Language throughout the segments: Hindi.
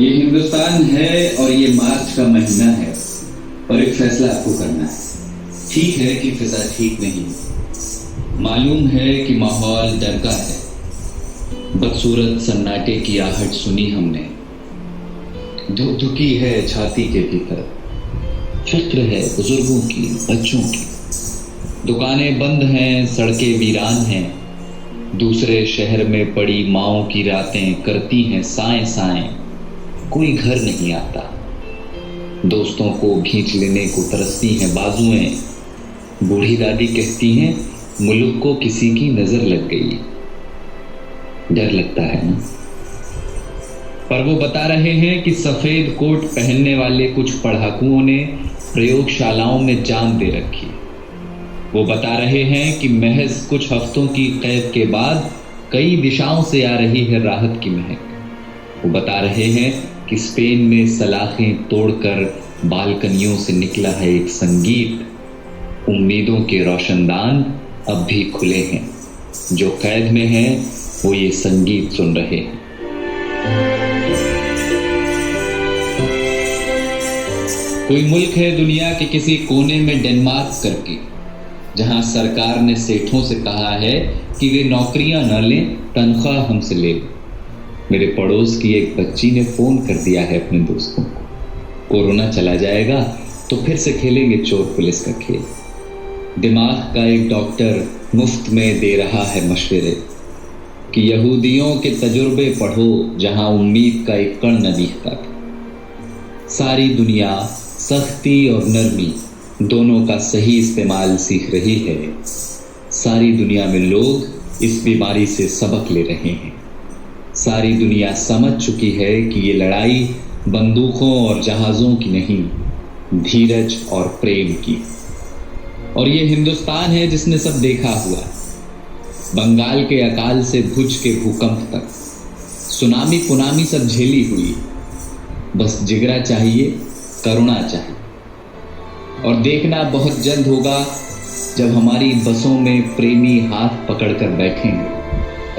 ये हिंदुस्तान है और ये मार्च का महीना है और एक फैसला आपको करना है। ठीक है कि फिजा ठीक नहीं, मालूम है कि माहौल डर का है, बदसूरत सन्नाटे की आहट सुनी हमने, धुकधुकी है छाती के भीतर, फिक्र है बुजुर्गों की बच्चों की, दुकानें बंद हैं, सड़कें वीरान हैं, दूसरे शहर में पड़ी माओं की रातें करती हैं साएं साएं, कोई घर नहीं आता, दोस्तों को खींच लेने को तरसती हैं बाजुएं, बूढ़ी दादी कहती हैं मुल्क को किसी की नजर लग गई। डर लगता है ना, पर वो बता रहे हैं कि सफेद कोट पहनने वाले कुछ पढ़ाकुओं ने प्रयोगशालाओं में जान दे रखी। वो बता रहे हैं कि महज कुछ हफ्तों की कैद के बाद कई दिशाओं से आ रही है राहत की महक। वो बता रहे हैं कि स्पेन में सलाखें तोड़कर बालकनियों से निकला है एक संगीत, उम्मीदों के रोशनदान अब भी खुले हैं, जो कैद में हैं वो ये संगीत सुन रहे हैं। कोई मुल्क है दुनिया के किसी कोने में डेनमार्क करके, जहां सरकार ने सेठों से कहा है कि वे नौकरियां न लें, तनख्वाह हमसे ले। मेरे पड़ोस की एक बच्ची ने फोन कर दिया है अपने दोस्तों को, कोरोना चला जाएगा तो फिर से खेलेंगे चोर पुलिस का खेल। दिमाग का एक डॉक्टर मुफ्त में दे रहा है मशवरे कि यहूदियों के तजुर्बे पढ़ो जहां उम्मीद का एक कण न दिखता था। सारी दुनिया सख्ती और नरमी दोनों का सही इस्तेमाल सीख रही है। सारी दुनिया में लोग इस बीमारी से सबक ले रहे हैं। सारी दुनिया समझ चुकी है कि ये लड़ाई बंदूकों और जहाज़ों की नहीं, धीरज और प्रेम की। और ये हिंदुस्तान है जिसने सब देखा हुआ, बंगाल के अकाल से भुज के भूकंप तक, सुनामी पुनामी सब झेली हुई। बस जिगरा चाहिए, करुणा चाहिए। और देखना बहुत जल्द होगा जब हमारी बसों में प्रेमी हाथ पकड़कर बैठेंगे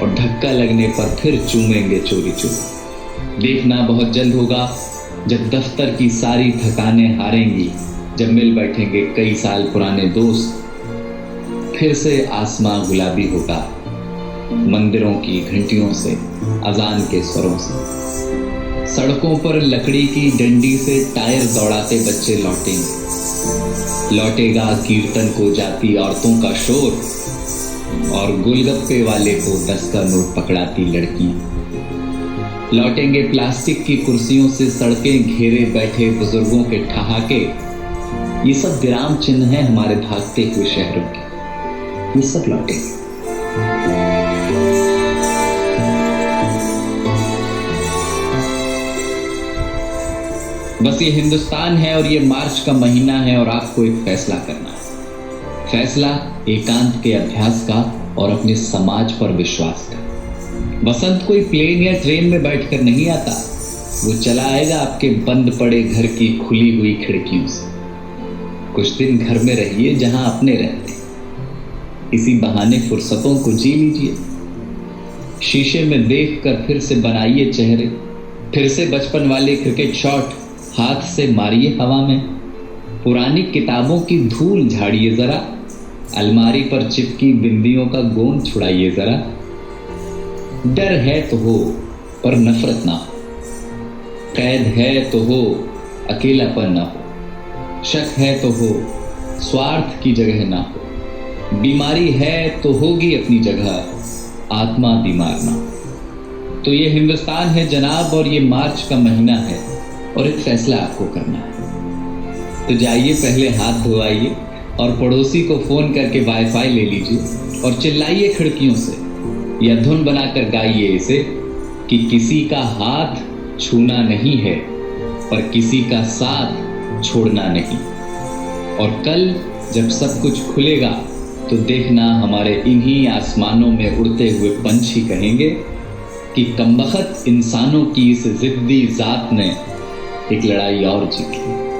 और धक्का लगने पर फिर चूमेंगे चोरी चोरी। देखना बहुत जल्द होगा जब दफ्तर की सारी थकानें हारेंगी, जब मिल बैठेंगे कई साल पुराने दोस्त। फिर से आसमां गुलाबी होगा, मंदिरों की घंटियों से, अजान के स्वरों से। सड़कों पर लकड़ी की डंडी से टायर दौड़ाते बच्चे लौटेंगे। लौटेगा कीर्तन को जाती औरतों का शोर और गोलगप्पे वाले को 10 का नोट पकड़ाती लड़की। लौटेंगे प्लास्टिक की कुर्सियों से सड़कें घेरे बैठे बुजुर्गों के ठहाके। ये सब विराम चिन्ह हैं हमारे भागते हुए शहरों के। ये सब लौटेंगे। बस ये हिंदुस्तान है और ये मार्च का महीना है और आपको एक फैसला करना है। फैसला एकांत के अभ्यास का और अपने समाज पर विश्वास का। बसंत कोई प्लेन या ट्रेन में बैठकर नहीं आता, वो चला आएगा आपके बंद पड़े घर की खुली हुई खिड़कियों से। कुछ दिन घर में रहिए जहां अपने रहते, इसी बहाने फुर्सतों को जी लीजिए। शीशे में देखकर फिर से बनाइए चेहरे, फिर से बचपन वाले क्रिकेट शॉट हाथ से मारिए हवा में। पुरानी किताबों की धूल झाड़िए जरा, अलमारी पर चिपकी बिंदियों का गोंद छुड़ाइए जरा। डर है तो हो पर नफरत ना हो, कैद है तो हो अकेलापन ना हो, शक है तो हो स्वार्थ की जगह ना हो, बीमारी है तो होगी अपनी जगह, आत्मा बीमार ना हो। तो ये हिंदुस्तान है जनाब और ये मार्च का महीना है और एक फैसला आपको करना है। तो जाइए पहले हाथ धोआइए और पड़ोसी को फोन करके वाईफाई ले लीजिए और चिल्लाइए खिड़कियों से या धुन बनाकर गाइए इसे कि किसी का हाथ छूना नहीं है पर किसी का साथ छोड़ना नहीं। और कल जब सब कुछ खुलेगा तो देखना हमारे इन्हीं आसमानों में उड़ते हुए पंछी कहेंगे कि कमबख्त इंसानों की इस जिद्दी जात ने एक लड़ाई और जीती।